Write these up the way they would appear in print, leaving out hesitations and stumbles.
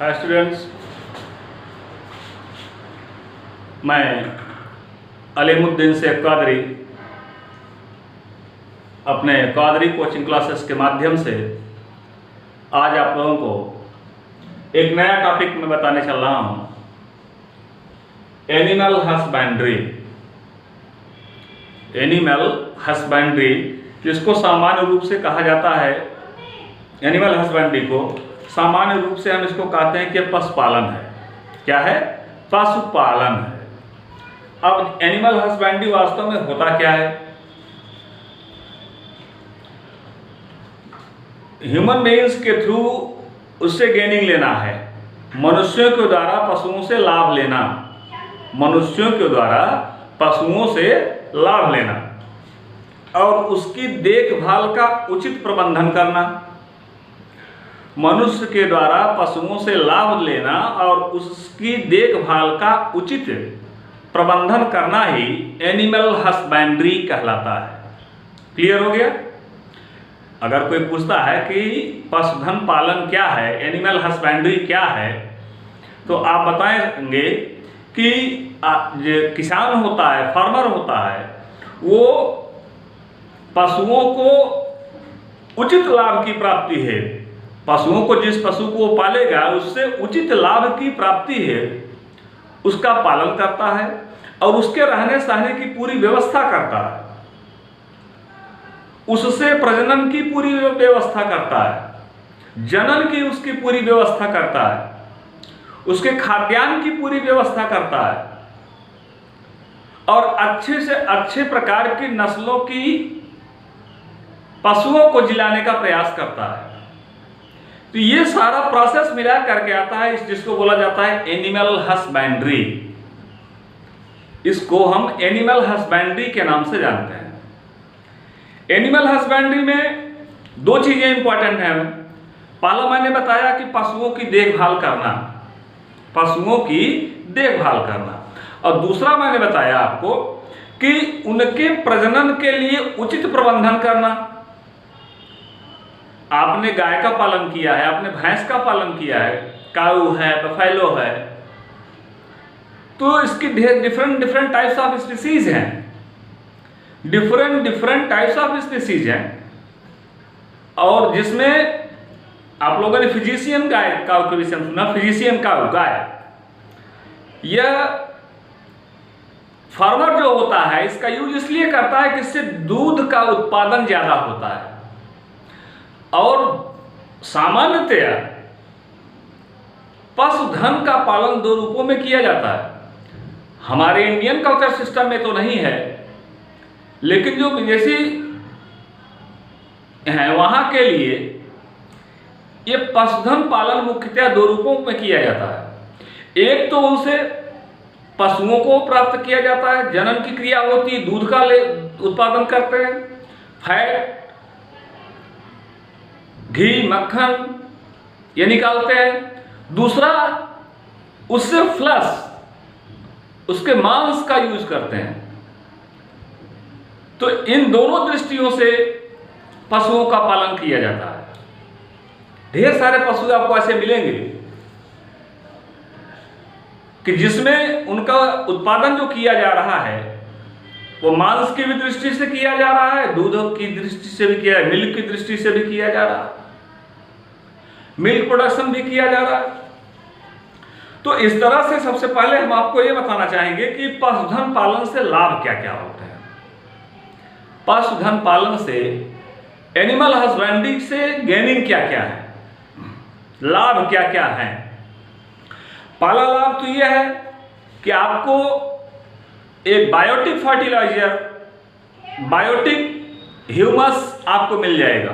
Hi students, मैं अलीमुद्दीन शेख कादरी अपने Qadri coaching classes के माध्यम से आज आप लोगों को एक नया टॉपिक में बताने चल रहा हूँ। Animal husbandry. एनिमल हस्बेंड्री जिसको सामान्य रूप से कहा जाता है, एनिमल हस्बेंड्री को सामान्य रूप से हम इसको कहते हैं कि पशुपालन है। क्या है? पशुपालन है। अब एनिमल हस्बेंड्री वास्तव में होता क्या है? ह्यूमन बीइंग्स के थ्रू उससे गेनिंग लेना है, मनुष्यों के द्वारा पशुओं से लाभ लेना, मनुष्यों के द्वारा पशुओं से लाभ लेना और उसकी देखभाल का उचित प्रबंधन करना। मनुष्य के द्वारा पशुओं से लाभ लेना और उसकी देखभाल का उचित प्रबंधन करना ही एनिमल हस्बेंड्री कहलाता है। क्लियर हो गया? अगर कोई पूछता है कि पशुधन पालन क्या है, एनिमल हस्बेंड्री क्या है, तो आप बताएंगे कि जो किसान होता है, फार्मर होता है, वो पशुओं को उचित लाभ की प्राप्ति है। पशुओं को, जिस पशु को वो पालेगा उससे उचित लाभ की प्राप्ति है, उसका पालन करता है और उसके रहने सहने की पूरी व्यवस्था करता है, उससे प्रजनन की पूरी व्यवस्था करता है, जनन की उसकी पूरी व्यवस्था करता है, उसके खाद्यान्न की पूरी व्यवस्था करता है और अच्छे से अच्छे प्रकार की नस्लों की पशुओं को जिलाने का प्रयास करता है। तो ये सारा प्रोसेस मिला करके आता है, जिसको बोला जाता है एनिमल हस्बेंड्री। इसको हम एनिमल हस्बेंड्री के नाम से जानते हैं। एनिमल हस्बेंड्री में दो चीजें इंपॉर्टेंट हैं। पहला मैंने बताया कि पशुओं की देखभाल करना, पशुओं की देखभाल करना, और दूसरा मैंने बताया आपको कि उनके प्रजनन के लिए उचित प्रबंधन करना। आपने गाय का पालन किया है, आपने भैंस का पालन किया है, काऊ है, बफेलो है, तो इसकी डिफरेंट टाइप्स ऑफ स्पीसीज हैं, डिफरेंट टाइप्स ऑफ स्पीसीज हैं। और जिसमें आप लोगों ने फिजिशियन गाय काऊ के विषय में सुना, फिजिशियन काऊ गाय, यह फार्मर जो होता है इसका यूज इसलिए करता है कि इससे दूध का उत्पादन ज्यादा होता है। और सामान्यतया पशुधन का पालन दो रूपों में किया जाता है। हमारे इंडियन कल्चर सिस्टम में तो नहीं है, लेकिन जो विदेशी हैं वहां के लिए ये पशुधन पालन मुख्यतः दो रूपों में किया जाता है। एक तो उनसे पशुओं को प्राप्त किया जाता है, जनन की क्रिया होती है, दूध का उत्पादन करते हैं, फैट, घी, मक्खन ये निकालते हैं। दूसरा, उससे फ्लश, उसके मांस का यूज करते हैं। तो इन दोनों दृष्टियों से पशुओं का पालन किया जाता है। ढेर सारे पशु आपको ऐसे मिलेंगे कि जिसमें उनका उत्पादन जो किया जा रहा है वो मांस की भी दृष्टि से किया जा रहा है, दूध की दृष्टि से भी किया, मिल्क की दृष्टि से भी किया जा रहा है, मिल्क प्रोडक्शन भी किया जा रहा है। तो इस तरह से सबसे पहले हम आपको ये बताना चाहेंगे कि पशुधन पालन से लाभ क्या क्या होते हैं। पशुधन पालन से, एनिमल हस्बेंड्री से गेनिंग क्या क्या है, लाभ क्या क्या है। पहला लाभ तो यह है कि आपको एक बायोटिक फर्टिलाइजर, बायोटिक ह्यूमस आपको मिल जाएगा,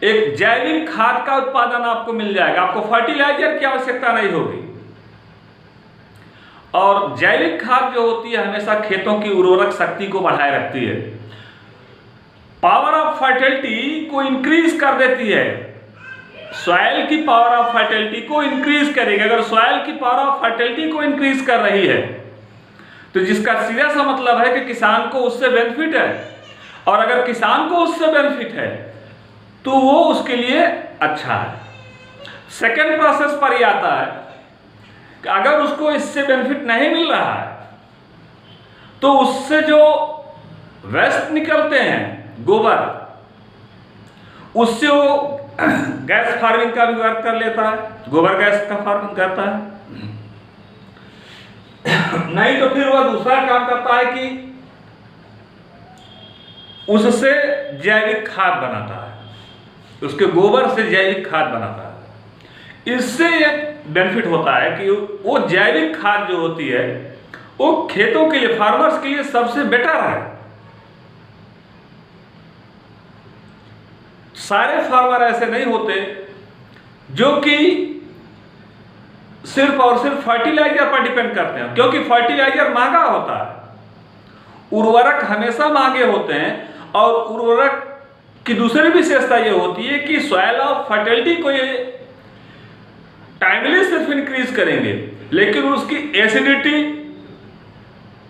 एक जैविक खाद का उत्पादन आपको मिल जाएगा, आपको फर्टिलाइजर की आवश्यकता नहीं होगी। और जैविक खाद जो होती है हमेशा खेतों की उर्वरक शक्ति को बढ़ाए रखती है, पावर ऑफ फर्टिलिटी को इंक्रीज कर देती है, सॉइल की पावर ऑफ फर्टिलिटी को इंक्रीज करेगी। अगर सॉइल की पावर ऑफ फर्टिलिटी को इंक्रीज कर रही है तो जिसका सीधा सा मतलब है कि किसान को उससे बेनिफिट है, और अगर किसान को उससे बेनिफिट है तो वो उसके लिए अच्छा है। सेकेंड प्रोसेस पर ही आता है कि अगर उसको इससे बेनिफिट नहीं मिल रहा है तो उससे जो वेस्ट निकलते हैं गोबर, उससे वो गैस फार्मिंग का भी वर्क कर लेता है, गोबर गैस का फार्मिंग करता है। नहीं तो फिर वह दूसरा काम करता है कि उससे जैविक खाद बनाता है, उसके गोबर से जैविक खाद बनाता है। इससे एक बेनिफिट होता है कि वो जैविक खाद जो होती है वो खेतों के लिए, फार्मर्स के लिए सबसे बेटर है। सारे फार्मर ऐसे नहीं होते जो कि सिर्फ और सिर्फ फर्टिलाइजर पर डिपेंड करते हैं, क्योंकि फर्टिलाइजर महंगा होता है, उर्वरक हमेशा महंगे होते हैं। और उर्वरक की दूसरी विशेषता ये होती है कि सॉइल ऑफ फर्टिलिटी को ये टाइमली सिर्फ इंक्रीज करेंगे, लेकिन उसकी एसिडिटी,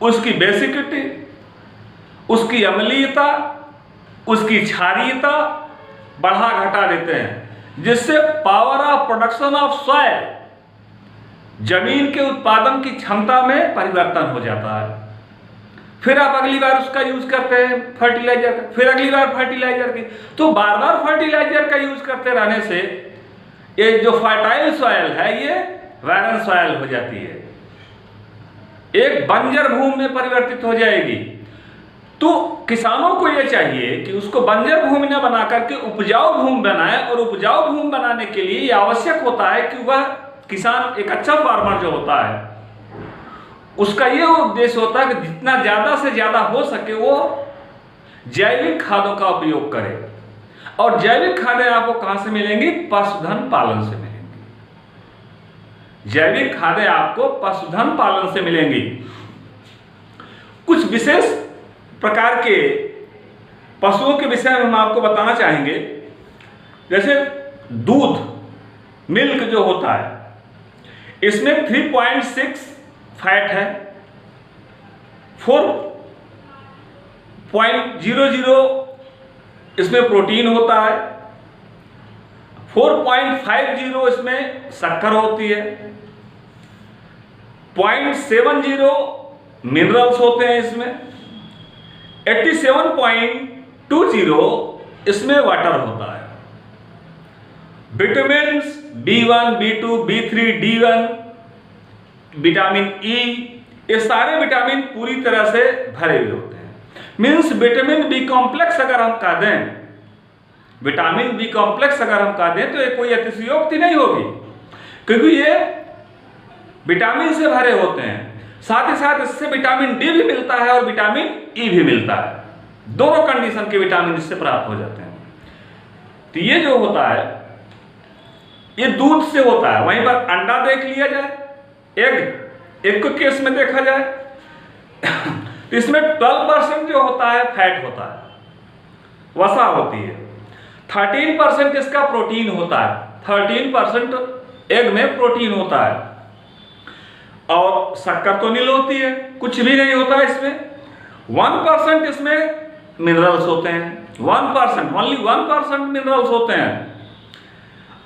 उसकी बेसिकिटी, उसकी अम्लीयता, उसकी क्षारीयता बढ़ा घटा देते हैं, जिससे power of production of soil, जमीन के उत्पादन की क्षमता में परिवर्तन हो जाता है। फिर आप अगली बार उसका यूज करते हैं फर्टिलाइजर का, फिर अगली बार फर्टिलाइजर की, तो बार बार फर्टिलाइजर का यूज करते रहने से ये जो फर्टाइल सॉइल है ये वैरन सॉइल हो जाती है, एक बंजर भूमि में परिवर्तित हो जाएगी। तो किसानों को यह चाहिए कि उसको बंजर भूमि न बना करके उपजाऊ भूमि बनाए, और उपजाऊ भूमि बनाने के लिए यह आवश्यक होता है कि वह किसान, एक अच्छा फार्मर जो होता है, उसका यह उद्देश्य होता है कि जितना ज्यादा से ज्यादा हो सके वो जैविक खादों का उपयोग करे। और जैविक खादें आपको कहां से मिलेंगी? पशुधन पालन से मिलेंगी। जैविक खादें आपको पशुधन पालन से मिलेंगी। कुछ विशेष प्रकार के पशुओं के विषय में हम आपको बताना चाहेंगे। जैसे दूध, मिल्क जो होता है, इसमें 3.6 फैट है, 4.00 इसमें प्रोटीन होता है, 4.50 इसमें शक्कर होती है, 0.70 मिनरल्स होते हैं इसमें, 87.20 इसमें वाटर होता है। Vitamin B1, B2, B3, D1, vitamin E, ये सारे विटामिन पूरी तरह से भरे हुए होते हैं। मीन्स विटामिन बी कॉम्प्लेक्स अगर हम कह दें, विटामिन बी कॉम्प्लेक्स अगर हम कह दें तो ये कोई अतिशयोक्ति नहीं होगी, क्योंकि ये विटामिन से भरे होते हैं। साथ ही साथ इससे विटामिन डी भी मिलता है और विटामिन ई भी मिलता है, दोनों कंडीशन के विटामिन इससे प्राप्त हो जाते हैं। तो ये जो होता है ये दूध से होता है। वहीं पर अंडा देख लिया जाए, एक केस में देखा जाए तो इसमें 12% जो होता है फैट होता है, वसा होती है। 13% इसका प्रोटीन होता है, 13% एग में प्रोटीन होता है। और शक्कर तो नील होती है, कुछ भी नहीं होता है इसमें। 1% इसमें मिनरल्स होते हैं, 1%, ओनली 1% मिनरल्स होते हैं।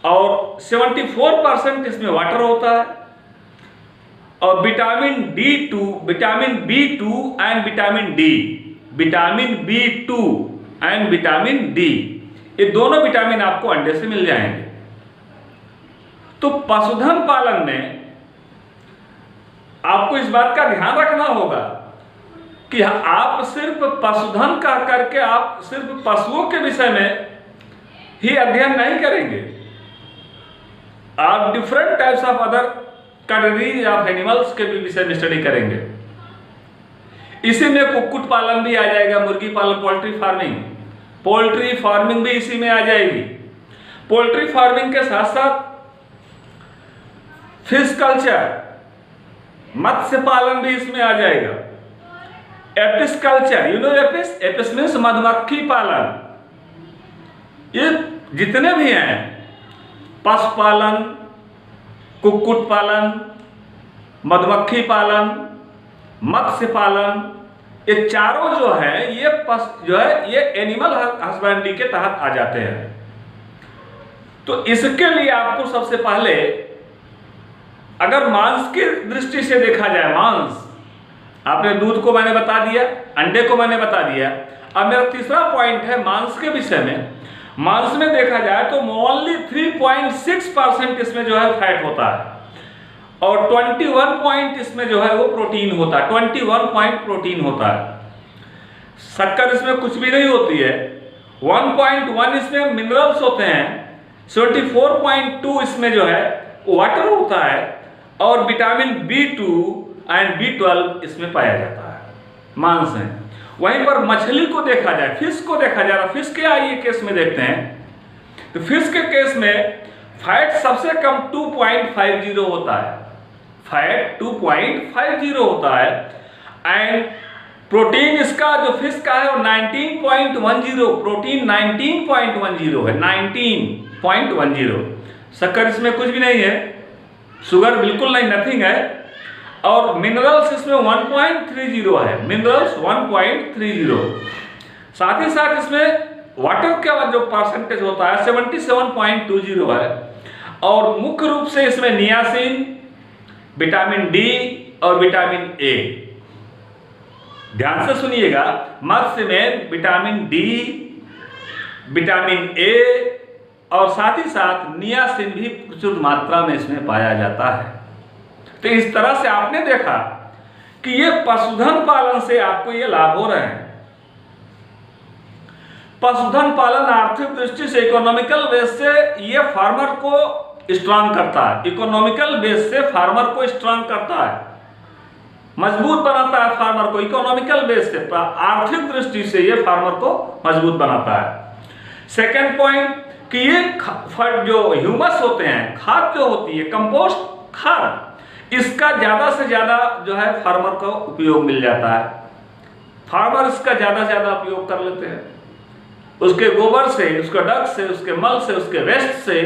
और 74% इसमें वाटर होता है। और vitamin D2, vitamin B2 and vitamin D, vitamin B2 and vitamin D, ये दोनों विटामिन आपको अंडे से मिल जाएंगे। तो पशुधन पालन में आपको इस बात का ध्यान रखना होगा कि आप सिर्फ पशुधन का करके आप सिर्फ पशुओं के विषय में ही अध्ययन नहीं करेंगे, आप different types of other categories of animals के भी विषय में स्टडी करेंगे। इसी में कुक्कुट पालन भी आ जाएगा, मुर्गी पालन, पोल्ट्री फार्मिंग भी इसी में आ जाएगी। पोल्ट्री फार्मिंग के साथ साथ फिश कल्चर, मत्स्य पालन भी इसमें आ जाएगा। Apis culture, you know Apis, Apis means मधुमक्खी पालन। ये जितने भी हैं, पशुपालन, कुक्कुट पालन, मधुमक्खी पालन, मत्स्य पालन, ये चारों जो है ये एनिमल हस्बेंड्री के तहत आ जाते हैं। तो इसके लिए आपको सबसे पहले, अगर मांस की दृष्टि से देखा जाए, मांस, आपने दूध को मैंने बता दिया, अंडे को मैंने बता दिया। अब मेरा तीसरा पॉइंट है मांस के विषय में। मांस में देखा जाए तो ओनली 3.6% इसमें जो है फैट होता है और 21 पॉइंट इसमें जो है वो प्रोटीन होता है, 21 पॉइंट प्रोटीन होता है। शक्कर इसमें कुछ भी नहीं होती है। 1.1 इसमें मिनरल्स होते हैं, 74.2 इसमें जो है वाटर होता है और विटामिन B2 एंड B12 इसमें पाया जाता है, मांस है। वहीं पर मछली को देखा जाए, फिश को देखा जा रहा, फिश के आइए केस में देखते हैं, तो फिश के केस में फैट सबसे कम 2.50 होता है, फैट 2.50 होता है एंड प्रोटीन इसका जो फिश का है वो 19.10, प्रोटीन 19.10 है, 19.10। शक्कर इसमें कुछ भी नहीं है, शुगर बिल्कुल नहीं, नथिंग है। और मिनरल्स इसमें 1.30 है, मिनरल्स 1.30। साथ ही साथ इसमें वाटर का जो परसेंटेज होता है 77.20 है। और मुख्य रूप से इसमें नियासिन, विटामिन डी और विटामिन ए, ध्यान से सुनिएगा, मत्स्य में विटामिन डी, विटामिन ए और साथ ही साथ नियासिन भी प्रचुर मात्रा में इसमें पाया जाता है। तो इस तरह से आपने देखा कि ये पशुधन पालन से आपको ये लाभ हो रहे हैं। पशुधन पालन आर्थिक दृष्टि से, इकोनॉमिकल बेस से ये फार्मर को स्ट्रांग करता है, इकोनॉमिकल बेस से फार्मर को स्ट्रांग करता है, मजबूत बनाता है फार्मर को। इकोनॉमिकल बेस से, आर्थिक दृष्टि से ये फार्मर को मजबूत बनाता है। सेकेंड पॉइंट कि ये जो ह्यूमस होते हैं, खाद जो होती है, कंपोस्ट खाद, इसका ज्यादा से ज्यादा जो है फार्मर को उपयोग मिल जाता है। फार्मर इसका ज्यादा से ज्यादा उपयोग कर लेते हैं, उसके गोबर से, उसके डग से, उसके मल से, उसके वेस्ट से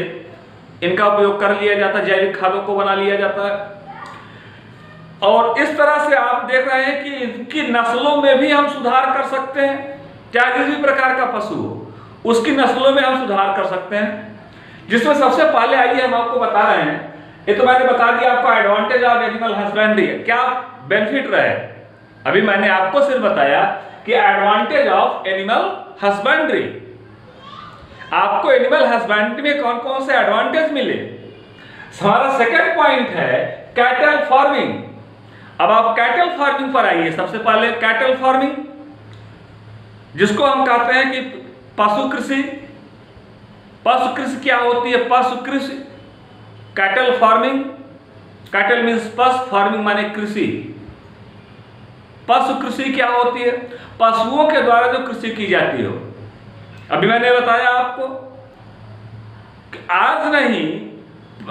इनका उपयोग कर लिया जाता है, जैविक खादों को बना लिया जाता है। और इस तरह से आप देख रहे हैं कि इनकी नस्लों में भी हम सुधार कर सकते हैं, चाहे जिस भी प्रकार का पशु हो उसकी नस्लों में हम सुधार कर सकते हैं। जिसमें सबसे पहले आइए हम आपको बता रहे हैं, ये तो मैंने बता दिया आपको एडवांटेज ऑफ एनिमल हस्बेंड्री, क्या बेनिफिट रहे। अभी मैंने आपको सिर्फ बताया कि एडवांटेज ऑफ एनिमल हस्बेंड्री, आपको एनिमल हस्बेंड्री में कौन कौन से एडवांटेज मिले। हमारा सेकंड पॉइंट है कैटल फार्मिंग। अब आप कैटल फार्मिंग पर आइए। सबसे पहले कैटल फार्मिंग, जिसको हम कहते हैं कि पशु कृषि। पशु कृषि क्या होती है? पशु कृषि, कैटल फार्मिंग, कैटल मीन्स पशु, फार्मिंग माने कृषि। पशु कृषि क्या होती है? पशुओं के द्वारा जो कृषि की जाती हो। अभी मैंने बताया आपको कि आज नहीं,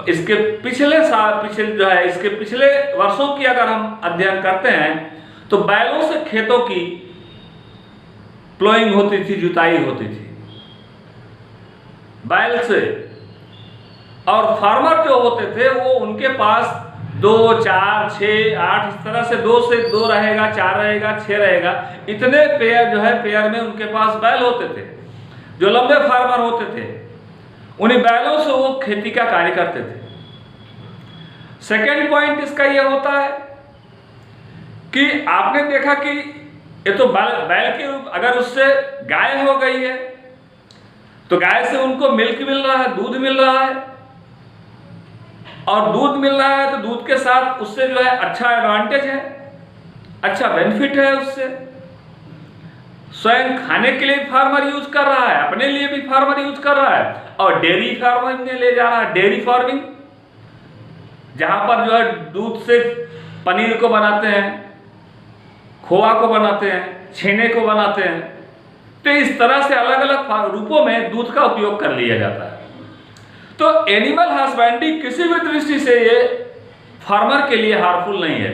इसके पिछले साल, इसके पिछले वर्षों की अगर हम अध्ययन करते हैं तो बैलों से खेतों की प्लोइंग होती थी, जुताई होती थी बैल से। और फार्मर जो होते थे वो उनके पास 2, 4, 6, 8 इस तरह से 2 से 2 रहेगा, 4 रहेगा, 6 रहेगा, इतने पेयर जो है पेयर में उनके पास बैल होते थे। जो लंबे फार्मर होते थे उन्हीं बैलों से वो खेती का कार्य करते थे। सेकेंड पॉइंट इसका यह होता है कि आपने देखा कि ये तो बैल की, अगर उससे गाय हो गई है तो गाय से उनको मिल्क मिल रहा है, दूध मिल रहा है, और दूध मिल रहा है तो दूध के साथ उससे जो है अच्छा एडवांटेज है, अच्छा बेनिफिट है उससे। स्वयं खाने के लिए फार्मर यूज कर रहा है, अपने लिए भी फार्मर यूज कर रहा है, और डेयरी फार्मिंग में ले जा रहा है। डेयरी फार्मिंग जहां पर जो है दूध से पनीर को बनाते हैं, खोआ को बनाते हैं, छेने को बनाते हैं। तो इस तरह से अलग अलग रूपों में दूध का उपयोग कर लिया जाता है। तो एनिमल हस्बेंड्री किसी भी दृष्टि से ये फार्मर के लिए हार्मफुल नहीं है,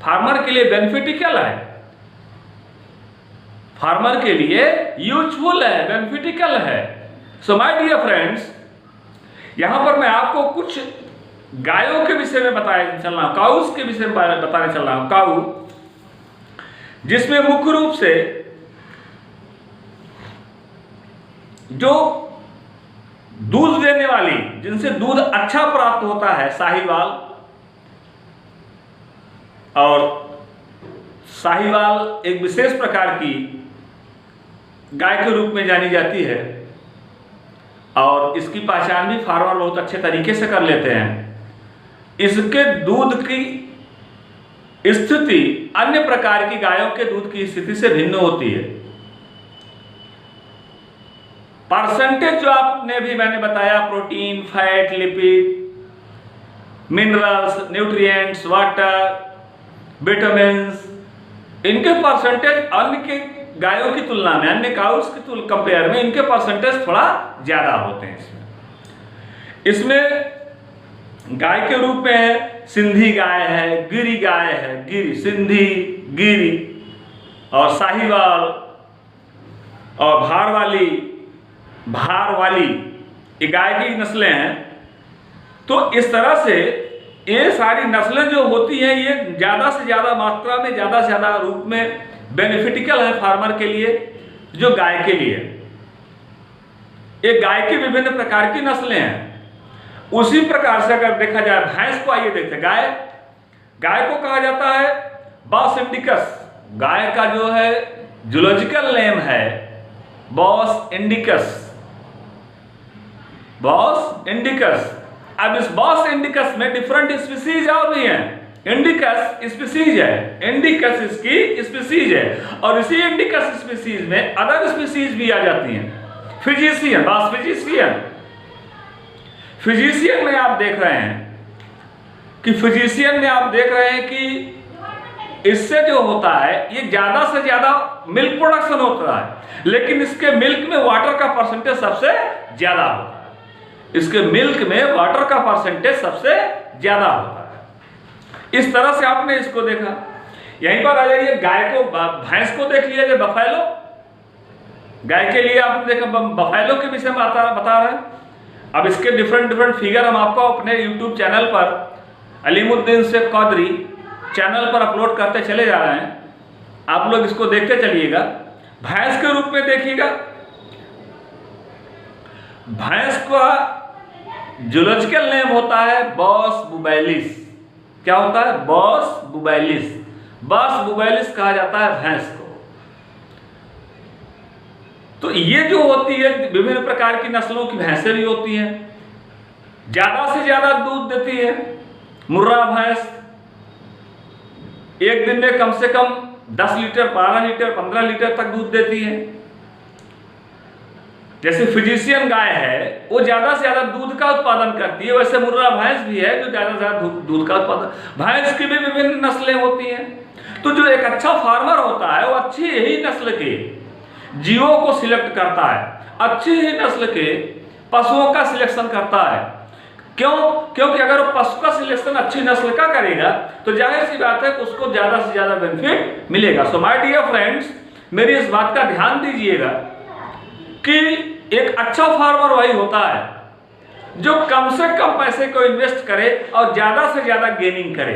फार्मर के लिए बेनिफिशियल है, फार्मर के लिए यूजफुल है, बेनिफिशियल है। सो माय डियर फ्रेंड्स, यहां पर मैं आपको कुछ गायों के विषय में बताने चल रहा हूं, काउस के विषय में बताने चल रहा हूं। काऊ, जिसमें मुख्य रूप से जो दूध देने वाली, जिनसे दूध अच्छा प्राप्त होता है, साहीवाल। और साहीवाल एक विशेष प्रकार की गाय के रूप में जानी जाती है और इसकी पहचान भी फार्मर बहुत अच्छे तरीके से कर लेते हैं। इसके दूध की स्थिति अन्य प्रकार की गायों के दूध की स्थिति से भिन्न होती है। परसेंटेज जो आपने भी मैंने बताया, protein, fat, lipid, minerals, nutrients, water, vitamins, इनके परसेंटेज अन्य के गायों की तुलना में, अन्य काउस की कंपेयर में इनके परसेंटेज थोड़ा ज्यादा होते हैं। इसमें गाय के रूप में सिंधी गाय है, गिरी गाय है, गिरी, सिंधी, गिरी और साहीवाल और भार वाली ये गाय की नस्लें हैं। तो इस तरह से ये सारी नस्लें जो होती हैं ये ज़्यादा से ज़्यादा मात्रा में, ज़्यादा से ज़्यादा रूप में बेनिफिटिकल है फार्मर के लिए, जो गाय के लिए। ये गाय की विभिन्न प्रकार की नस्लें हैं। उसी प्रकार से अगर देखा जाए भैंस को, आइए देखते हैं। गाय को कहा जाता है बॉस इंडिकस। गाय का जो है जूलॉजिकल नेम है बॉस इंडिकस। Bos indicus. अब इस बॉस इंडिकस में डिफरेंट स्पीसीज और भी हैं। इंडिकस स्पीसीज है, इंडिकस इसकी स्पीसीज है, और इसी इंडिकस स्पीसीज में अदर स्पीसीज भी आ जाती हैं। Physician, boss physician. फिजिशियन में आप देख रहे हैं कि इससे जो होता है ये ज्यादा से ज्यादा मिल्क प्रोडक्शन होता है, लेकिन इसके मिल्क में वाटर का परसेंटेज सबसे ज्यादा होता है। इसके मिल्क में वाटर का परसेंटेज सबसे ज्यादा होता है। इस तरह से आपने इसको देखा। यहीं पर आ जाइए, गाय को, भैंस को देख लिया, बफेलो। गाय के लिए आपने देखा बफेलो के विषय में बता रहे हैं। अब इसके डिफरेंट फिगर हम आपको अपने YouTube चैनल पर, अलीमुद्दीन शेख कौदरी चैनल पर अपलोड करते चले जा रहे हैं। आप लोग इसको देखते चलिएगा। भैंस के रूप में देखिएगा, भैंस का जूलॉजिकल नेम होता है बॉस बुबैलिस। क्या होता है? बॉस बुबैलिस। बॉस बुबैलिस कहा जाता है भैंस को। तो ये जो होती है, विभिन्न प्रकार की नस्लों की भैंसें भी होती हैं, ज्यादा से ज्यादा दूध देती है। मुर्रा भैंस एक दिन में कम से कम 10 लीटर, 12 लीटर, 15 लीटर तक दूध देती है। जैसे फिजिशियन गाय है वो ज्यादा से ज्यादा दूध का उत्पादन करती है, वैसे मुर्रा भैंस भी है जो ज्यादा से ज्यादा दूध का उत्पादन। भैंस की भी विभिन्न नस्लें होती हैं। तो जो एक अच्छा फार्मर होता है वो अच्छी ही नस्ल के जीवों को सिलेक्ट करता है, अच्छी ही नस्ल के पशुओं का सिलेक्शन करता है। क्यों? क्योंकि अगर वो पशु का सिलेक्शन अच्छी नस्ल का करेगा तो जाहिर सी बात है कि उसको ज्यादा से ज्यादा बेनिफिट मिलेगा। सो माय डियर फ्रेंड्स, मेरी इस बात का ध्यान दीजिएगा कि एक अच्छा फार्मर वही होता है जो कम से कम पैसे को इन्वेस्ट करे और ज्यादा से ज्यादा गेनिंग करे।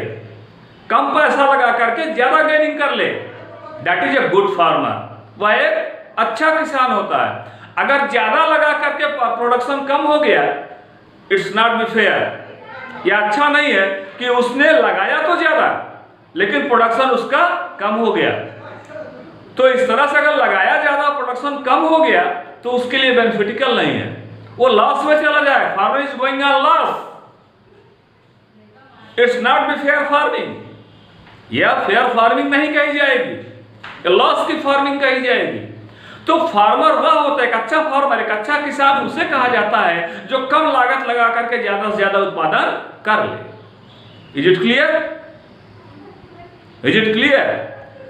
कम पैसा लगा करके ज्यादा गेनिंग कर ले, that is a good farmer. वह एक अच्छा किसान होता है। अगर ज्यादा लगा करके प्रोडक्शन कम हो गया, इट्स नॉट बी फेयर। यह अच्छा नहीं है कि उसने लगाया तो ज्यादा लेकिन प्रोडक्शन उसका कम हो गया। तो इस तरह से अगर लगाया ज्यादा, प्रोडक्शन कम हो गया तो उसके लिए बेनिफिटिकल नहीं है, वो लॉस में चला जाए। Farmer is going on loss. It's not be fair farming. यह फेयर फार्मिंग नहीं कही जाएगी, लॉस की फार्मिंग कही जाएगी। तो फार्मर वह होता है, एक अच्छा फार्मर, एक अच्छा किसान उसे कहा जाता है जो कम लागत लगा करके ज्यादा से ज्यादा उत्पादन कर ले। Is it clear? Is it clear?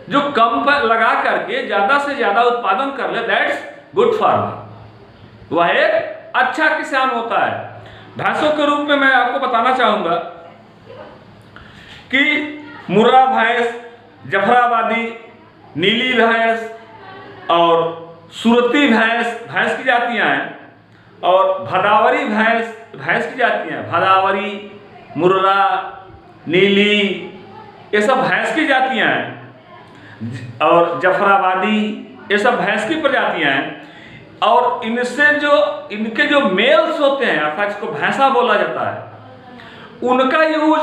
जो कम लगा करके ज्यादा से ज्यादा उत्पादन कर ले, दैट्स गुड फार्मर। वह एक अच्छा किसान होता है। भैंसों के रूप में मैं आपको बताना चाहूंगा कि मुर्रा भैंस, जफराबादी, नीली भैंस और सूरती भैंस की जातियां हैं, और भदावरी भैंस की जातियां हैं। भदावरी, मुर्रा, नीली, ये सब भैंस की जातियां हैं, और जफराबादी, ये सब भैंस की प्रजातियां हैं। और इनके जो मेल्स होते हैं, अर्थात इसको भैंसा बोला जाता है, उनका यूज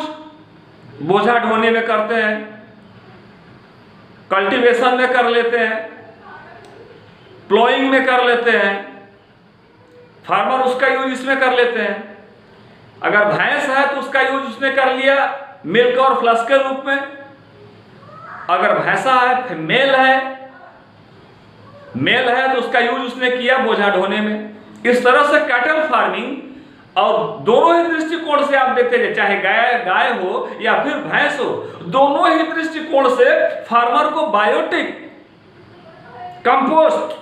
बोझा ढोने में करते हैं, कल्टीवेशन में कर लेते हैं, प्लोइंग में कर लेते हैं, फार्मर उसका यूज इसमें कर लेते हैं। अगर भैंस है तो उसका यूज उसने कर लिया मिल्क और फ्लश के रूप में, अगर भैंसा है फिर मेल है तो उसका यूज उसने किया बोझा ढोने में। इस तरह से कैटल फार्मिंग, और दोनों ही दृष्टिकोण से आप देखते हैं, चाहे गाय हो या फिर भैंस हो, दोनों ही दृष्टिकोण से फार्मर को बायोटिक, कंपोस्ट,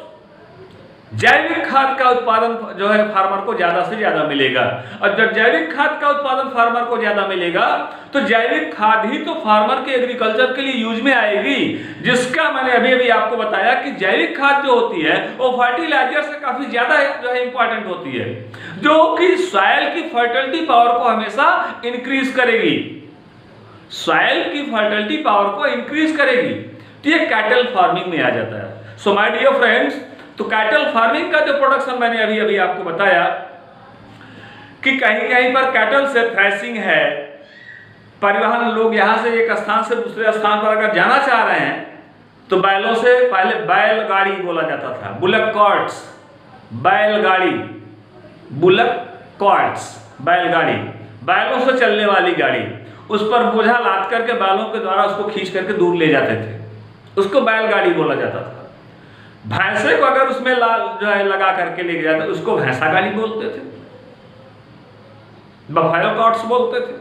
जैविक खाद का उत्पादन जो है फार्मर को ज्यादा से ज्यादा मिलेगा। और जब जैविक खाद का उत्पादन फार्मर को ज्यादा मिलेगा तो जैविक खाद ही तो फार्मर के एग्रीकल्चर के लिए यूज में आएगी, जिसका मैंने अभी आपको बताया कि जैविक खाद जो होती है वो फर्टिलाइजर से काफी ज्यादा जो है इंपॉर्टेंट होती है, जो कि सॉइल की फर्टिलिटी पावर को हमेशा इंक्रीज करेगी, सॉइल की फर्टिलिटी पावर को इंक्रीज करेगी। तो ये कैटल फार्मिंग में आ जाता है। सो माय डियर फ्रेंड्स, तो कैटल फार्मिंग का जो प्रोडक्शन मैंने अभी आपको बताया कि कहीं कहीं पर कैटल से थ्रेशिंग है, परिवहन, लोग यहाँ से एक स्थान से दूसरे स्थान पर अगर जाना चाह रहे हैं तो बैलों से, पहले बैलगाड़ी बोला जाता था, बुलक कार्ट्स, बैलगाड़ी, बुलक कार्ट्स, बैलगाड़ी, बैलों से चलने वाली गाड़ी, उस पर बोझा लाद करके बैलों के द्वारा उसको खींच करके दूर ले जाते थे, उसको बैलगाड़ी बोला जाता था। भैंसे को अगर उसमें जो है लगा करके ले जाते उसको भैंसा गाड़ी बोलते थे, बफेलो कार्ट्स बोलते थे।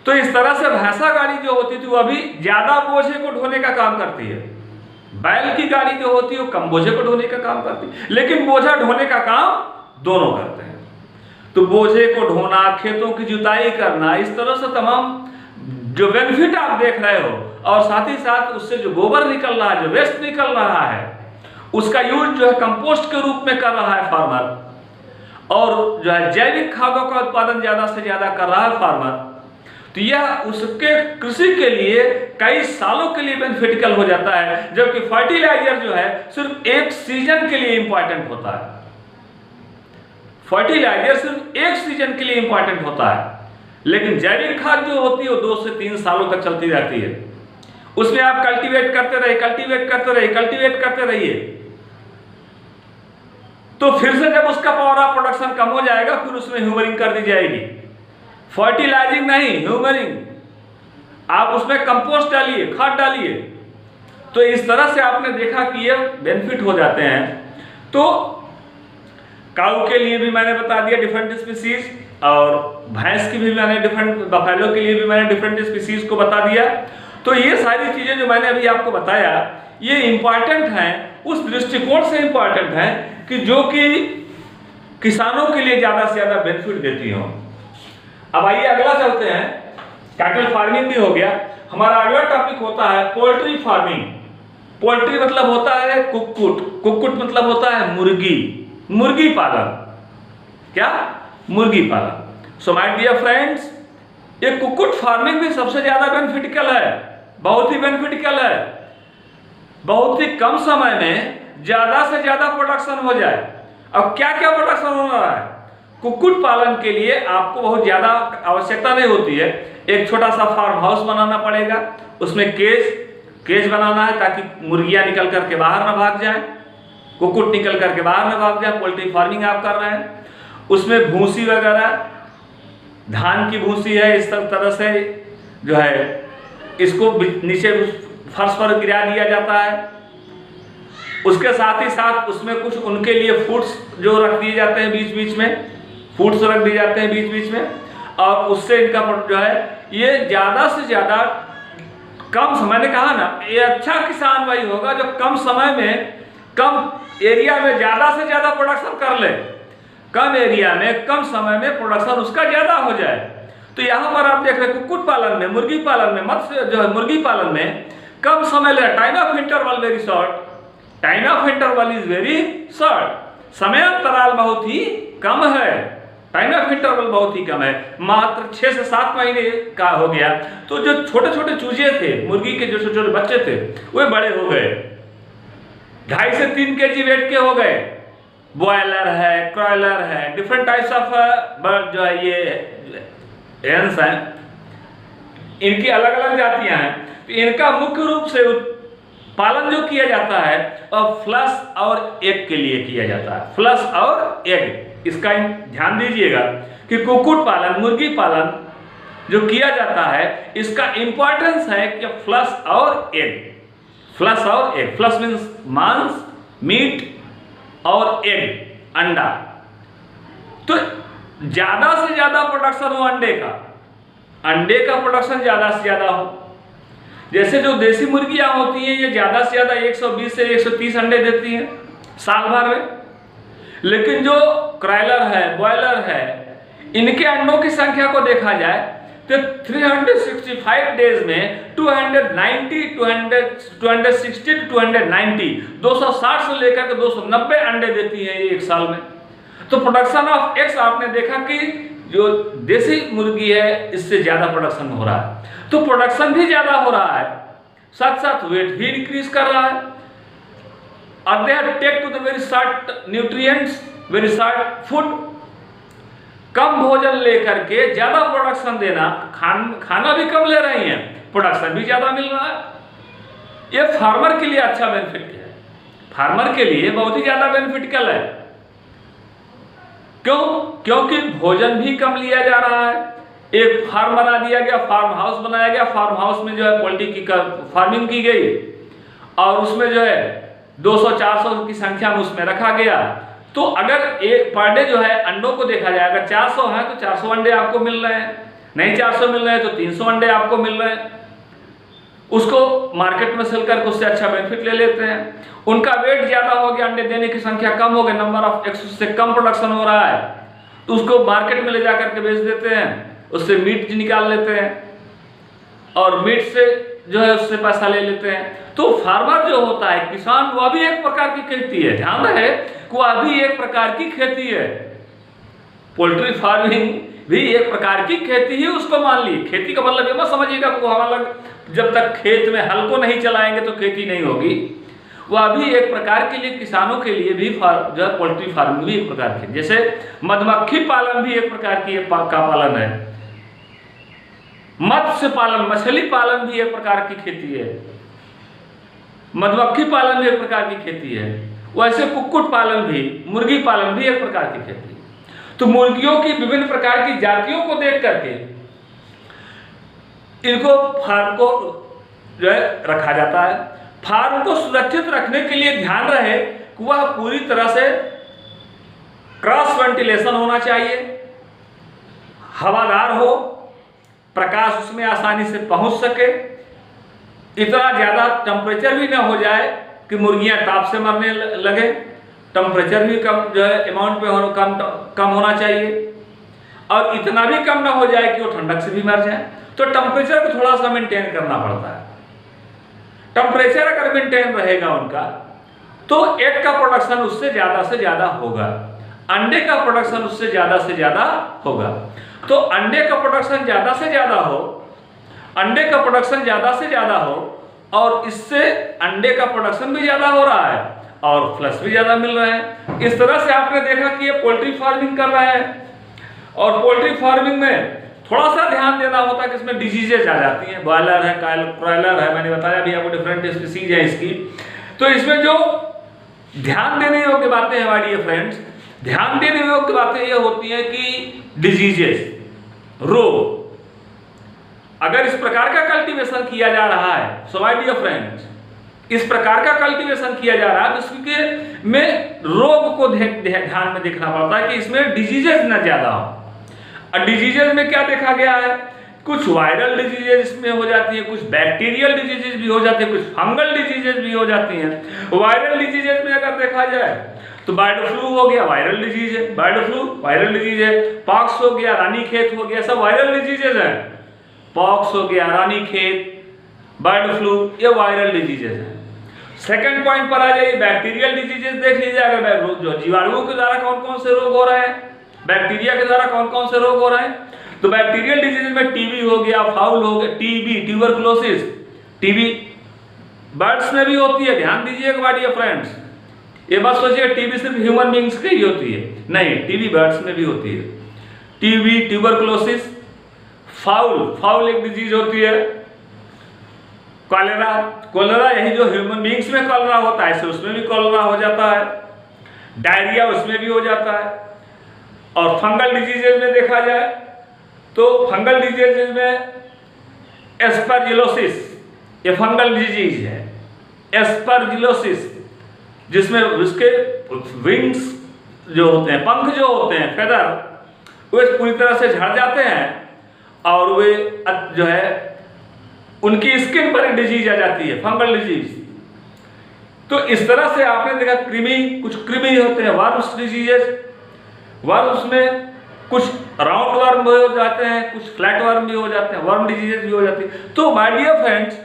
तो इस तरह से भैंसा गाड़ी जो होती थी वो अभी ज्यादा बोझे को ढोने का काम करती है, बैल की गाड़ी जो होती है वो कम बोझे को ढोने का काम करती है, लेकिन बोझा ढोने का काम दोनों करते हैं। तो बोझे को ढोना, खेतों की जुताई करना, इस तरह से तमाम जो बेनिफिट आप देख रहे हो, और साथ ही साथ उससे जो गोबर निकल रहा है, जो वेस्ट निकल रहा है, उसका यूज जो है कंपोस्ट के रूप में कर रहा है फार्मर, और जो है जैविक खादों का उत्पादन ज्यादा से ज्यादा कर रहा है फार्मर, तो यह उसके कृषि के लिए कई सालों के लिए बेनिफिटिकल हो जाता है। जबकि फर्टिलाइजर जो है सिर्फ एक सीजन के लिए इंपॉर्टेंट होता है, फर्टिलाइजर सिर्फ एक सीजन के लिए इंपॉर्टेंट होता है, लेकिन जैविक खाद जो होती है वो 2 से 3 सालों तक चलती रहती है। उसमें आप कल्टीवेट करते रहिए, तो फिर से जब उसका पावर ऑफ प्रोडक्शन कम हो जाएगा फिर उसमें ह्यूमरिंग कर दी जाएगी, फर्टिलाइजिंग नहीं, ह्यूमरिंग। आप उसमें कंपोस्ट डालिए, खाद डालिए। तो इस तरह से आपने देखा कि ये बेनिफिट हो जाते हैं। तो काऊ के लिए भी मैंने बता दिया डिफरेंट स्पीसीज, और भैंस की भी मैंने डिफरेंट, बफेलो के लिए भी मैंने डिफरेंट स्पीसीज को बता दिया। तो ये सारी चीजें जो मैंने अभी आपको बताया ये इंपॉर्टेंट हैं, उस दृष्टिकोण से इंपॉर्टेंट हैं कि जो कि किसानों के लिए ज्यादा से ज्यादा बेनिफिट देती हो। अब आइए अगला चलते हैं, कैटल फार्मिंग भी हो गया, हमारा अगला टॉपिक होता है पोल्ट्री फार्मिंग। पोल्ट्री मतलब होता है कुक्कुट, कुक्कुट मतलब होता है मुर्गी, मुर्गी पालन। क्या? मुर्गी पालन। सो माय डियर फ्रेंड्स, ये कुक्कुट फार्मिंग भी सबसे ज्यादा बेनिफिटिकल है, बहुत ही बेनिफिटिकल है। बहुत ही कम समय में ज्यादा से ज्यादा प्रोडक्शन हो जाए। अब क्या क्या प्रोडक्शन हो रहा है? कुक्कुट पालन के लिए आपको बहुत ज्यादा आवश्यकता नहीं होती है, एक छोटा सा फार्म हाउस बनाना पड़ेगा, उसमें केज बनाना है ताकि मुर्गियां निकल करके बाहर ना भाग जाए, कुक्कुट निकल करके बाहर ना भाग जाए। पोल्ट्री फार्मिंग आप कर रहे हैं, उसमें भूसी वगैरह, धान की भूसी है, इस तरह से जो है इसको नीचे फर्श पर गिरा दिया जाता है। उसके साथ ही साथ उसमें कुछ उनके लिए फूड्स जो रख दिए जाते हैं, बीच बीच में फूड्स रख दिए जाते हैं बीच बीच में, और उससे इनका जो है ये ज्यादा से ज्यादा कम समय, मैंने कहा ना, ये अच्छा किसान वही होगा जो कम समय में, कम एरिया में ज्यादा से ज्यादा प्रोडक्शन कर ले, कम एरिया में कम समय में प्रोडक्शन उसका ज्यादा हो जाए। तो यहाँ पर आप देख रहे हैं कुक्कुट पालन में, मुर्गी पालन में, मत्स्य जो है मुर्गी पालन में कम समय ले, time of interval very short, time of interval is very short, समय अंतराल बहुत ही कम है, टाइम ऑफ इंटरवल बहुत ही कम है, मात्र 6 से 7 महीने का हो गया। तो जो छोटे छोटे चूजे थे, मुर्गी के जो छोटे छोटे बच्चे थे, वे बड़े हो गए, 2.5 से 3 kg वेट के हो गए। बॉयलर है, क्रॉयलर है, डिफरेंट टाइप्स ऑफ बर्ड जो है ये हेन्स हैं, इनकी अलग अलग जातियां हैं। तो इनका मुख्य रूप से पालन जो किया जाता है और फ्लश और एग के लिए किया जाता है। फ्लश और एग, इसका ध्यान दीजिएगा कि कुक्कुट पालन, मुर्गी पालन जो किया जाता है इसका इंपॉर्टेंस है कि फ्लश और एग। फ्लश और एग, फ्लश मीन्स मांस, मीट, और एग, अंडा। तो ज्यादा से ज्यादा प्रोडक्शन हो अंडे का प्रोडक्शन ज्यादा से ज्यादा हो। जैसे जो देसी मुर्गियां होती हैं ये ज्यादा से ज्यादा 120 से 130 अंडे देती हैं साल भर में। लेकिन जो क्रॉयलर है, बॉयलर है, इनके अंडों की संख्या को देखा जाए तो 365 डेज में 260 to 290 260 से लेकर के 290 अंडे देती है ये एक साल में। तो प्रोडक्शन ऑफ एग्स आपने देखा कि जो देसी मुर्गी है इससे ज्यादा प्रोडक्शन हो रहा है। तो प्रोडक्शन भी ज्यादा हो रहा है, साथ साथ वेट भी इंक्रीज कर रहा है। और they take to the very short nutrients, very short food, कम भोजन लेकर के ज्यादा प्रोडक्शन देना। खाना भी कम ले रही हैं, प्रोडक्शन भी ज्यादा मिल रहा है। ये फार्मर के लिए अच्छा बेनिफिट है, फार्मर के लिए बहुत ही ज्यादा बेनिफिटिकल है। क्यों? क्योंकि भोजन भी कम लिया जा रहा है। एक फार्म बना दिया गया, फार्म हाउस बनाया गया, फार्म हाउस में जो है पोल्ट्री की फार्मिंग की गई और उसमें जो है 200-400 की संख्या में उसमें रखा गया। तो अगर एक पर डे जो है अंडों को देखा जाए, अगर 400 है तो 400 अंडे आपको मिल रहे हैं, नहीं 400 मिल रहे हैं तो 300 अंडे आपको मिल रहे हैं। उसको मार्केट में सेल करके उससे अच्छा बेनिफिट ले लेते हैं। उनका वेट ज्यादा हो गया, अंडे देने की संख्या कम हो गई, नंबर ऑफ एग्स से कम प्रोडक्शन हो रहा है, तो उसको मार्केट में ले जा करके बेच देते हैं, उससे मीट निकाल लेते हैं और मीट से जो है उससे पैसा ले लेते हैं। तो फार्मर जो होता है, किसान, वह भी एक प्रकार की खेती है। ध्यान रहे कि वह भी एक प्रकार की खेती है। पोल्ट्री फार्मिंग भी एक प्रकार की खेती ही उसको मान ली। खेती का मतलब ये मत समझिएगा कि हम अलग जब तक खेत में हल को नहीं चलाएंगे तो खेती नहीं होगी। वह भी एक प्रकार के लिए, किसानों के लिए भी जो है पोल्ट्री फार्मिंग भी एक प्रकार की, जैसे मधुमक्खी पालन भी एक प्रकार की का पालन है, मत्स्य पालन, मछली पालन भी एक प्रकार की खेती है, मधुमक्खी पालन भी एक प्रकार की खेती है। वैसे कुक्कुट पालन भी, मुर्गी पालन भी एक प्रकार की खेती है। तो मुर्गियों की विभिन्न प्रकार की जातियों को देख करके इनको फार्म को जो है रखा जाता है। फार्म को सुरक्षित रखने के लिए ध्यान रहे कि वह पूरी तरह से क्रॉस वेंटिलेशन होना चाहिए, हवादार हो, प्रकाश उसमें आसानी से पहुंच सके, इतना ज्यादा टेम्परेचर भी ना हो जाए कि मुर्गियां ताप से मरने लगे, टेम्परेचर भी कम जो है अमाउंट पे कम होना चाहिए, और इतना भी कम ना हो जाए कि वो ठंडक से भी मर जाए। तो टेम्परेचर को थोड़ा सा मेंटेन करना पड़ता है। टेम्परेचर अगर मेंटेन रहेगा उनका तो एग का प्रोडक्शन उससे ज्यादा होगा, अंडे का प्रोडक्शन उससे ज्यादा होगा। तो अंडे का प्रोडक्शन ज्यादा से ज्यादा हो, अंडे का प्रोडक्शन ज्यादा हो और इससे अंडे का प्रोडक्शन भी ज्यादा हो रहा है और फ्लश भी ज्यादा मिल रहा है। इस तरह से आपने देखा कि ये पोल्ट्री फार्मिंग कर रहे हैं। और पोल्ट्री फार्मिंग में थोड़ा सा ध्यान देना होता है कि इसमें डिजीजेज आ जाती हैं। बॉयलर है, क्रॉयलर है, मैंने बताया भी आपको डिफरेंट स्पीसीज है इसकी। तो इसमें जो ध्यान देने योग्य बातें हैं माय डियर फ्रेंड्स, ध्यान देने योग्य बातें ये होती हैं कि डिजीजेस, रोग, अगर इस प्रकार का कल्टीवेशन किया जा रहा है, सो माय डियर फ्रेंड्स, इस प्रकार का कल्टीवेशन किया जा रहा है तो इसके में रोग को ध्यान में देखना पड़ता है कि इसमें डिजीजेस न ज्यादा हो। और डिजीजेस में क्या देखा गया है, कुछ वायरल डिजीजेज इसमें हो जाती है, कुछ बैक्टीरियल डिजीजेज भी हो जाती है, कुछ फंगल डिजीजेज भी हो जाती हैं। वायरल डिजीजेज में अगर देखा जाए तो बर्ड फ्लू हो गया, वायरल डिजीज है, बर्ड फ्लू वायरल डिजीज है, पॉक्स हो गया, रानीखेत हो गया, सब वायरल डिजीजेज है। पॉक्स हो गया, रानीखेत, बर्ड फ्लू, ये वायरल डिजीजेज है। सेकंड पॉइंट पर आ जाइए, बैक्टीरियल डिजीजेज देख लीजिए। अगर जो जीवाणुओं के द्वारा कौन कौन से रोग हो रहे हैं, बैक्टीरिया के द्वारा कौन कौन से रोग हो रहे हैं, तो बैक्टीरियल डिजीज में टीबी हो गया, फाउल हो गया, टीबी, ट्यूबरकुलोसिस, टीबी बर्ड्स में भी होती है, ध्यान दीजिएगा माय डियर फ्रेंड्स। ये बस सोचिए टीबी सिर्फ ह्यूमन बींग्स की ही होती है, नहीं, टीबी बर्ड्स में भी होती है। टीबी, ट्यूबरकुलोसिस, फाउल एक डिजीज होती है, कॉलेरा यही जो ह्यूमन बींग्स में कॉलेरा होता है, ऐसे उसमें भी कॉलेरा हो जाता है, डायरिया उसमें भी हो जाता है। और फंगल डिजीजेज में देखा जाए तो फंगल डिजीजेज में एस्परजिलोसिस, ये फंगल डिजीज है, एस्परजिलोसिस, जिसमें उसके विंग्स जो होते हैं, पंख जो होते हैं, फेदर, वे पूरी तरह से झड़ जाते हैं और वे जो है उनकी स्किन पर डिजीज आ जाती है, फंगल डिजीज। तो इस तरह से आपने देखा कुछ कृमि होते हैं, वर्म्स डिजीजेस, वर्म्स में कुछ राउंड वर्म भी हो जाते हैं, कुछ फ्लैट वर्म भी हो जाते हैं, वर्म डिजीजेस भी हो जाती है। तो माय डियर फ्रेंड्स,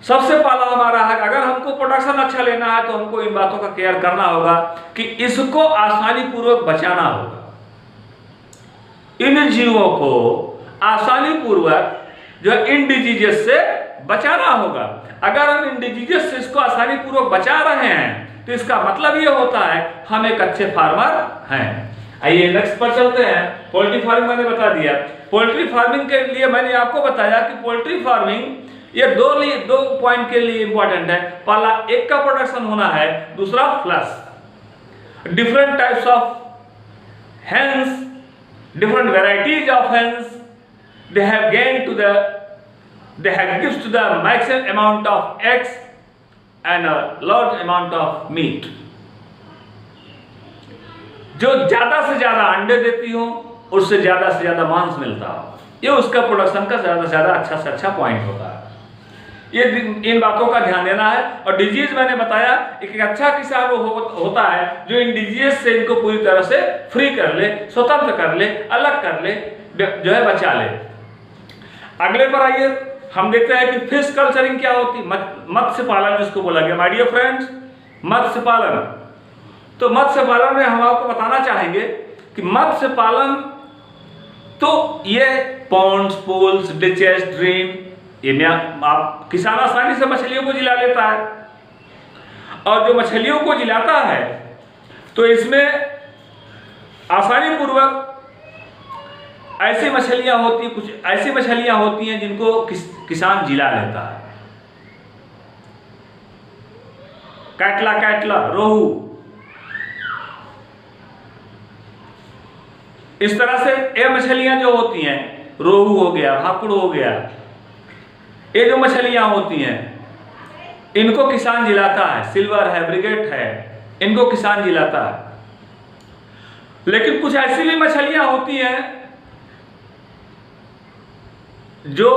सबसे पहला हमारा है, अगर हमको प्रोडक्शन अच्छा लेना है तो हमको इन बातों का केयर करना होगा कि इसको आसानी पूर्वक बचाना होगा, इन जीवों को आसानी पूर्वक जो है इन डिजीजेस से बचाना होगा। अगर हम इन डिजीजेस से इसको आसानी पूर्वक बचा रहे हैं तो इसका मतलब ये होता है हम एक अच्छे फार्मर हैं। आइए नेक्स्ट पर चलते हैं। पोल्ट्री फार्मिंग मैंने बता दिया। पोल्ट्री फार्मिंग के लिए मैंने आपको बताया कि पोल्ट्री फार्मिंग ये दो पॉइंट के लिए इंपॉर्टेंट है। पहला, एक का प्रोडक्शन होना है, दूसरा flesh. Different types of hens, different varieties of hens, they have gives to the maximum amount of eggs and a large amount of meat। जो ज्यादा से ज्यादा अंडे देती हो, उससे ज्यादा से ज्यादा मांस मिलता हो, ये उसका प्रोडक्शन का ज्यादा से ज्यादा अच्छा से अच्छा पॉइंट होता है। ये इन बातों का ध्यान देना है। और डिजीज मैंने बताया, एक अच्छा किसान वो होता है जो इन डिजीज से इनको पूरी तरह से फ्री कर ले, स्वतंत्र कर ले, अलग कर ले, जो है बचा ले। अगले पर आइए, हम देखते हैं कि फिश कल्चरिंग क्या होती है, मत्स्य पालन जिसको बोला गया। माय डियर फ्रेंड्स, मत्स्य पालन, तो मत्स्य पालन में हम आपको बताना चाहेंगे कि मत्स्य पालन तो ये पॉन्ड्स, पूल्स, डिचेस, ड्रीम, ये आप किसान आसानी से मछलियों को जिला लेता है। और जो मछलियों को जिलाता है तो इसमें आसानी पूर्वक ऐसी मछलियां होती, कुछ ऐसी मछलियां होती हैं जिनको किसान जिला लेता है। कैटला, रोहू, इस तरह से ये मछलियां जो होती हैं, रोहू हो गया, भाकुड़ हो गया, ये जो मछलियां होती हैं इनको किसान जिलाता है। सिल्वर है, ब्रिगेट है, इनको किसान जिलाता है। लेकिन कुछ ऐसी भी मछलियां होती हैं जो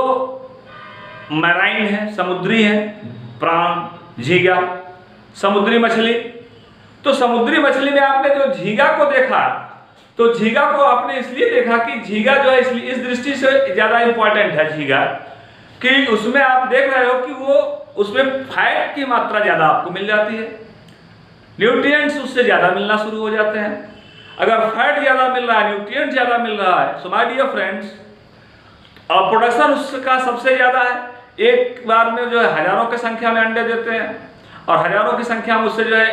मैराइन है, समुद्री है, प्राण, झींगा, समुद्री मछली। तो समुद्री मछली में आपने जो झींगा को देखा, तो झींगा को आपने इसलिए देखा कि झींगा जो है इसलिए इस दृष्टि से ज्यादा इंपॉर्टेंट है झींगा कि उसमें आप देख रहे हो कि वो उसमें फैट की मात्रा ज्यादा आपको मिल जाती है, न्यूट्रिएंट्स उससे ज्यादा मिलना शुरू हो जाते हैं। अगर फैट ज्यादा मिल रहा है, न्यूट्रिएंट ज्यादा मिल रहा है, सो माय डियर फ्रेंड्स, और प्रोडक्शन उसका सबसे ज्यादा है। एक बार में जो है हजारों की संख्या में अंडे देते हैं और हजारों की संख्या में उससे जो है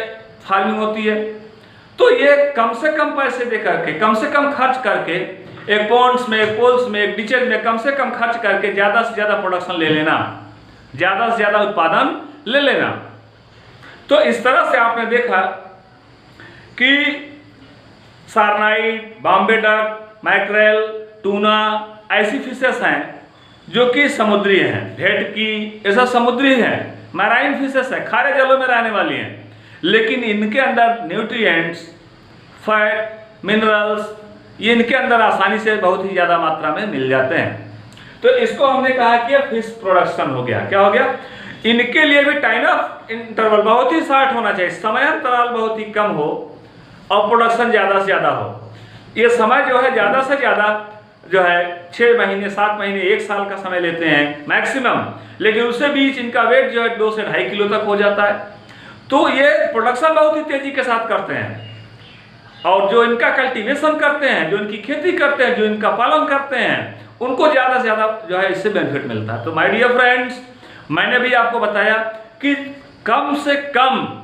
फार्मिंग होती है। तो ये कम से कम पैसे दे करके, कम से कम खर्च करके, एक पॉन्ड्स में, एक पोल्स में, एक डिचेज में कम से कम खर्च करके ज्यादा से ज्यादा प्रोडक्शन ले लेना, ज्यादा से ज्यादा उत्पादन ले लेना। तो इस तरह से आपने देखा कि सारनाइट, बॉम्बे डक, मैक्रेल, टूना ऐसी फिशेस हैं जो कि समुद्री हैं, भेटकी, ये सब समुद्री हैं, मैराइन फिशेस है, खारे जलों में रहने वाली हैं। लेकिन इनके अंदर न्यूट्रिएंट्स, फैट, मिनरल्स, ये इनके अंदर आसानी से बहुत ही ज़्यादा मात्रा में मिल जाते हैं। तो इसको हमने कहा कि फिश प्रोडक्शन हो गया। क्या हो गया? इनके लिए भी टाइम ऑफ इंटरवल बहुत ही शॉर्ट होना चाहिए, समय अंतराल बहुत ही कम हो और प्रोडक्शन ज़्यादा से ज़्यादा हो। ये समय जो है ज़्यादा से ज़्यादा जो है 6 महीने, 7 महीने, 1 साल का समय लेते हैं मैक्सिमम, लेकिन उससे बीच इनका वेट जो है 2 से 2.5 किलो तक हो जाता है। तो ये प्रोडक्शन बहुत ही तेजी के साथ करते हैं और जो इनका कल्टीवेशन करते हैं, जो इनकी खेती करते हैं, जो इनका पालन करते हैं, उनको ज़्यादा से ज़्यादा जो है इससे बेनिफिट मिलता है। तो माय डियर फ्रेंड्स, मैंने भी आपको बताया कि कम से कम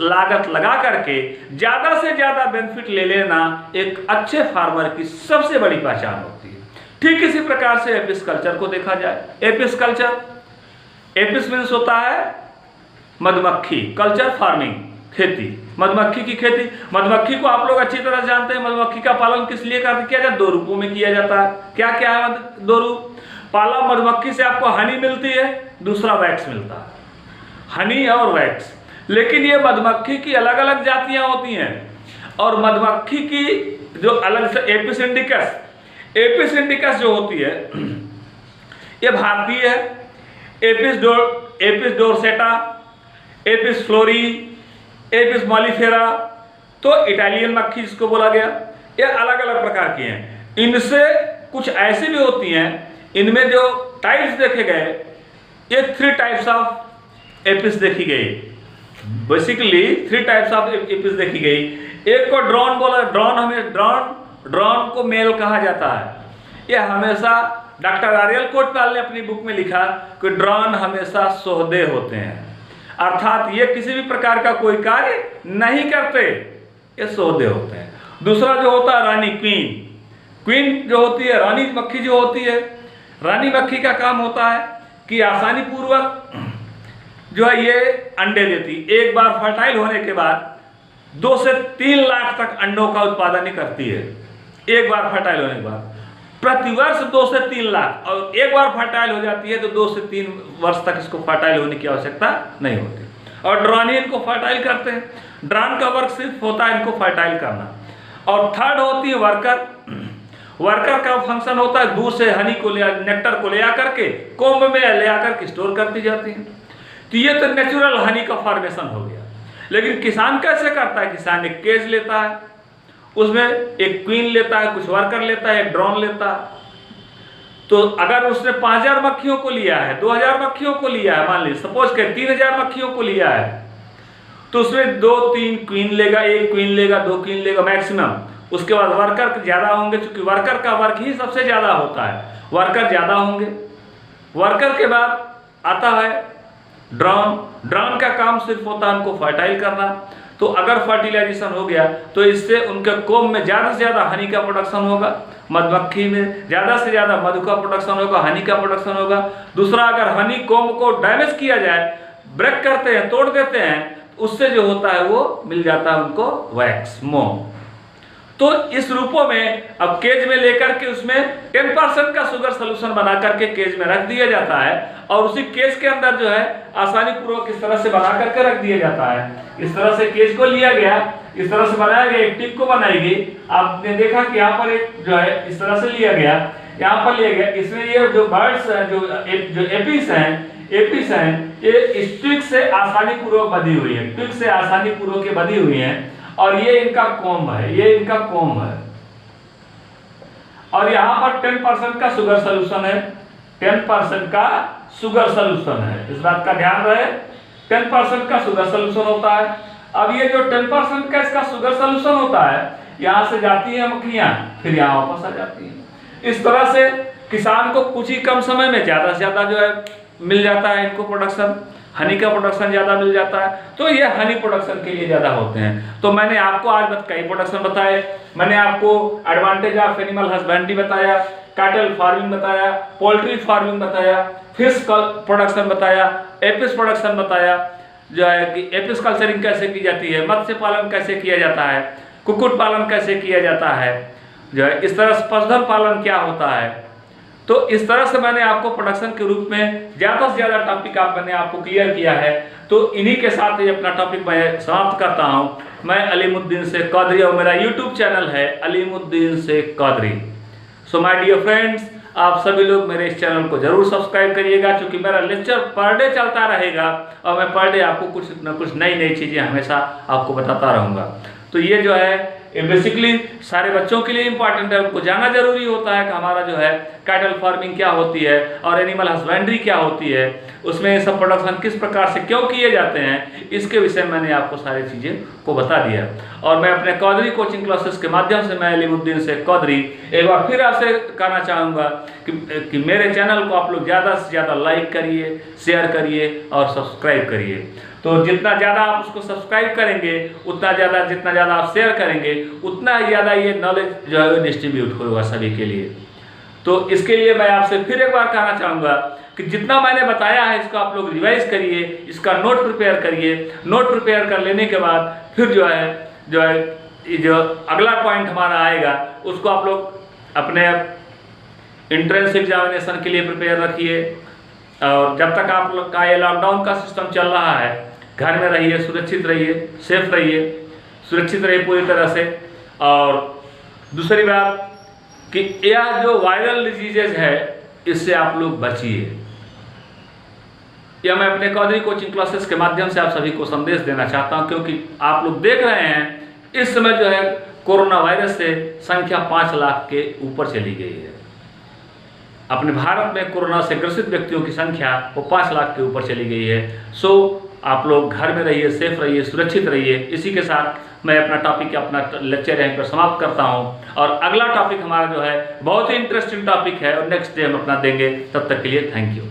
लागत लगा करके ज़्यादा से ज़्यादा बेनिफिट ले लेना एक अच्छे फार्मर की सबसे बड़ी पहचान होती है। ठीक इसी प्रकार से एपिस कल्चर को देखा जाए। एपिस कल्चर, एपिस मीन्स होता है मधुमक्खी, कल्चर फार्मिंग, खेती, मधुमक्खी की खेती। मधुमक्खी को आप लोग अच्छी तरह जानते हैं। मधुमक्खी का पालन किस लिए किया जाता है? 2 रूपों में किया जाता है। क्या क्या है 2 रूप? पहला, मधुमक्खी से आपको हनी मिलती है, दूसरा वैक्स मिलता है, हनी और वैक्स। लेकिन ये मधुमक्खी की अलग अलग जातियां होती हैं और मधुमक्खी की जो अलग से एपिस इंडिकस, एपिस इंडिकस जो होती है ये भारतीय है। Apis dorsata, Apis florea, Apis mellifera, तो इटालियन मक्खी जिसको बोला गया, ये अलग अलग प्रकार की हैं। इनसे कुछ ऐसी भी होती हैं, इनमें जो टाइप्स देखे गए, ये 3 टाइप्स ऑफ एपिस देखी गई। बेसिकली 3 टाइप्स ऑफ एपिस देखी गई। एक को ड्रोन बोला, ड्रोन को मेल कहा जाता है। ये हमेशा डॉक्टर आर्यल कोटपाल ने अपनी बुक में लिखा कि ड्रोन हमेशा सोहदे होते हैं, अर्थात ये किसी भी प्रकार का कोई कार्य नहीं करते, ये सोहदे होते हैं। दूसरा जो होता है रानी क्वीन जो होती है, रानी मक्खी जो होती है, रानी मक्खी का काम होता है कि आसानी पूर्वक जो है ये अंडे देती। एक बार फर्टाइल होने के बाद 2 से 3 लाख तक अंडों का उत्पादन करती है। एक बार फर्टाइल होने के बाद प्रतिवर्ष 2 से 3 लाख, और एक बार फर्टाइल हो जाती है तो 2 से 3 वर्ष तक इसको फर्टाइल होने की आवश्यकता नहीं होती। और ड्रोन ही इनको फर्टाइल करते हैं। ड्रोन का वर्क सिर्फ होता है इनको फर्टाइल करना। और थर्ड होती है वर्कर का फंक्शन होता है दूर से हनी को नेक्टर को ले आकर के कोम्ब में ले आकर के स्टोर करती जाती है। तो ये तो नेचुरल हनी का फॉर्मेशन हो गया। लेकिन किसान कैसे करता है? किसान एक केज लेता है, उसमें एक क्वीन लेता है, कुछ वर्कर लेता है, एक ड्रोन लेता है। तो अगर उसने 5000 मक्खियों को लिया है, 2000 मक्खियों को लिया है, मान लीजिए सपोज के 3000 मक्खियों को लिया है, तो उसमें 2-3 क्वीन लेगा, 1 क्वीन लेगा, 2 क्वीन लेगा मैक्सिमम। उसके बाद वर्कर ज़्यादा होंगे, क्योंकि वर्कर का वर्क ही सबसे ज़्यादा होता है, वर्कर ज़्यादा होंगे। वर्कर के बाद आता है ड्रोन का काम सिर्फ होता है उनको फर्टाइल करना। तो अगर फर्टिलाइजेशन हो गया तो इससे उनके कोम में ज़्यादा से ज़्यादा हनी का प्रोडक्शन होगा, मधुमक्खी में ज़्यादा से ज़्यादा मधु का प्रोडक्शन होगा, हनी का प्रोडक्शन होगा। दूसरा, अगर हनी कोम को डैमेज किया जाए, ब्रेक करते हैं, तोड़ देते हैं, उससे जो होता है वो मिल जाता है उनको वैक्स, मोम। तो इस रूपों में अब केज में लेकर के उसमें 10% का शुगर सोल्यूशन बना करके केज में रख दिया जाता है, और उसी केज के अंदर जो है आसानी पूर्वक इस तरह से बना करके रख दिया जाता है। इस तरह से केज को लिया गया, इस तरह से बनाया गया, एक टिप को बनाई गई। आपने देखा कि यहाँ पर एक जो है इस तरह से लिया गया, यहाँ पर लिया गया। इसमें ये जो बर्ड्स हैं, जो एपिस हैं, ये स्टिक से आसानी पूर्वक बधी हुई है, टिक से आसानी पूर्वक ये बधी हुई है। और ये इनका कोम है, ये इनका कोम है। और यहाँ पर 10% का शुगर सोल्यूशन है, 10% का शुगर सोल्यूशन है, इस बात का ध्यान रहे। 10% का शुगर सोल्यूशन होता है। अब ये जो 10% का इसका शुगर सोल्यूशन होता है, यहाँ से जाती है मक्खियाँ, फिर यहाँ वापस आ जाती है। इस तरह से किसान को कुछ ही कम समय में ज़्यादा से ज़्यादा जो है मिल जाता है, इनको प्रोडक्शन, हनी का प्रोडक्शन ज़्यादा मिल जाता है। तो ये हनी प्रोडक्शन के लिए ज़्यादा होते हैं। तो मैंने आपको आज कई प्रोडक्शन बताए। मैंने आपको एडवांटेज ऑफ एनिमल हस्बेंड्री बताया, कैटल फार्मिंग बताया, पोल्ट्री फार्मिंग बताया, फिश प्रोडक्शन बताया, एपिस प्रोडक्शन बताया, जो है कि एपिस कल्चरिंग कैसे की जाती है, मत्स्य पालन कैसे किया जाता है, कुक्कुट पालन कैसे किया जाता है, जो है इस तरह से पशुधन पालन क्या होता है। तो इस तरह से मैंने आपको प्रोडक्शन के रूप में ज़्यादा से ज़्यादा टॉपिक मैंने आपको क्लियर किया है। तो इन्हीं के साथ ही अपना टॉपिक मैं समाप्त करता हूँ। मैं अलीमुद्दीन शेख कादरी और मेरा यूट्यूब चैनल है Alimuddin Shaikh Qadri. So my dear friends, आप सभी लोग मेरे इस चैनल को जरूर सब्सक्राइब करिएगा, क्योंकि मेरा लेक्चर पर डे चलता रहेगा और मैं पर डे आपको कुछ न कुछ नई चीज़ें हमेशा आपको बताता रहूँगा। तो ये जो है ये बेसिकली सारे बच्चों के लिए इंपॉर्टेंट है, उनको जानना जरूरी होता है कि हमारा जो है कैटल फार्मिंग क्या होती है और एनिमल हस्बेंड्री क्या होती है, उसमें ये सब प्रोडक्शन किस प्रकार से क्यों किए जाते हैं, इसके विषय में मैंने आपको सारी चीज़ें को बता दिया। और मैं अपने कौदरी कोचिंग क्लासेस के माध्यम से मैं अलीमुद्दीन शेख कौदरी एक बार फिर आपसे कहना चाहूँगा कि मेरे चैनल को आप लोग ज़्यादा से ज़्यादा लाइक करिए, शेयर करिए और सब्सक्राइब करिए। तो जितना ज़्यादा आप उसको सब्सक्राइब करेंगे, उतना ज़्यादा जितना ज़्यादा आप शेयर करेंगे, उतना ही ज़्यादा ये नॉलेज जो है डिस्ट्रीब्यूट होगा सभी के लिए। तो इसके लिए मैं आपसे फिर एक बार कहना चाहूँगा कि जितना मैंने बताया है इसको आप लोग रिवाइज करिए, इसका नोट प्रिपेयर करिए। नोट प्रिपेयर कर लेने के बाद फिर जो अगला पॉइंट हमारा आएगा उसको आप लोग अपने एंट्रेंस एग्जामिनेशन के लिए प्रिपेयर रखिए। और जब तक आप लोग का ये लॉकडाउन का सिस्टम चल रहा है, घर में रहिए, सुरक्षित रहिए, सेफ रहिए, सुरक्षित रहिए पूरी तरह से। और दूसरी बात कि यह जो वायरल डिजीजेज है इससे आप लोग बचिए। यह मैं अपने कौदरी कोचिंग क्लासेस के माध्यम से आप सभी को संदेश देना चाहता हूं, क्योंकि आप लोग देख रहे हैं इस समय जो है कोरोना वायरस से संख्या 5 लाख के ऊपर चली गई है। अपने भारत में कोरोना से ग्रसित व्यक्तियों की संख्या वो 5 लाख के ऊपर चली गई है। सो आप लोग घर में रहिए, सेफ रहिए, सुरक्षित रहिए। इसी के साथ मैं अपना टॉपिक अपना लेक्चर यहीं पर समाप्त करता हूं। और अगला टॉपिक हमारा जो है बहुत ही इंटरेस्टिंग टॉपिक है और नेक्स्ट डे हम अपना देंगे। तब तक के लिए थैंक यू।